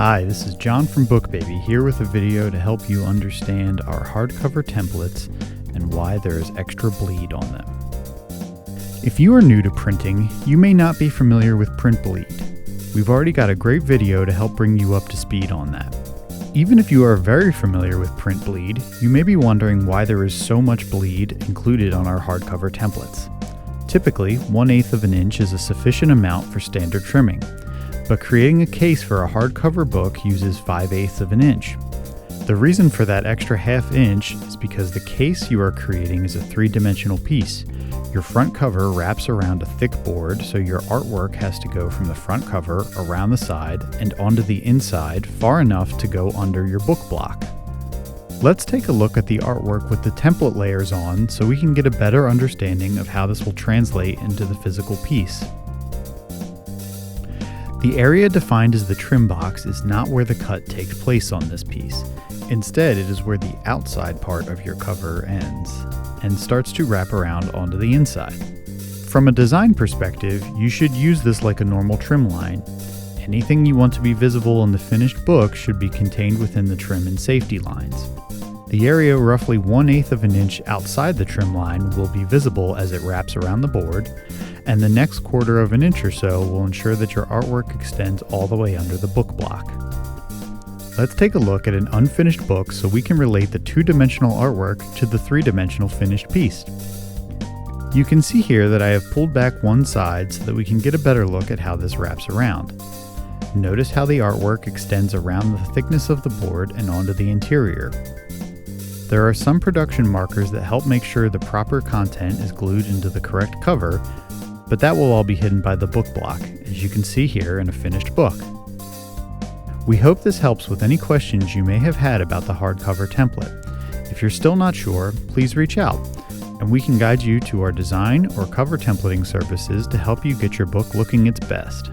Hi, this is John from BookBaby here with a video to help you understand our hardcover templates and why there is extra bleed on them. If you are new to printing, you may not be familiar with print bleed. We've already got a great video to help bring you up to speed on that. Even if you are very familiar with print bleed, you may be wondering why there is so much bleed included on our hardcover templates. Typically, 1/8 of an inch is a sufficient amount for standard trimming. But creating a case for a hardcover book uses 5/8 of an inch. The reason for that extra ½ inch is because the case you are creating is a 3-dimensional piece. Your front cover wraps around a thick board, so your artwork has to go from the front cover, around the side, and onto the inside far enough to go under your book block. Let's take a look at the artwork with the template layers on so we can get a better understanding of how this will translate into the physical piece. The area defined as the trim box is not where the cut takes place on this piece. Instead, it is where the outside part of your cover ends and starts to wrap around onto the inside. From a design perspective, you should use this like a normal trim line. Anything you want to be visible in the finished book should be contained within the trim and safety lines. The area roughly 1/8 of an inch outside the trim line will be visible as it wraps around the board, and the next 1/4 of an inch or so will ensure that your artwork extends all the way under the book block. Let's take a look at an unfinished book so we can relate the 2-dimensional artwork to the 3-dimensional finished piece. You can see here that I have pulled back one side so that we can get a better look at how this wraps around. Notice how the artwork extends around the thickness of the board and onto the interior. There are some production markers that help make sure the proper content is glued into the correct cover, but that will all be hidden by the book block, as you can see here in a finished book. We hope this helps with any questions you may have had about the hardcover template. If you're still not sure, please reach out, and we can guide you to our design or cover templating services to help you get your book looking its best.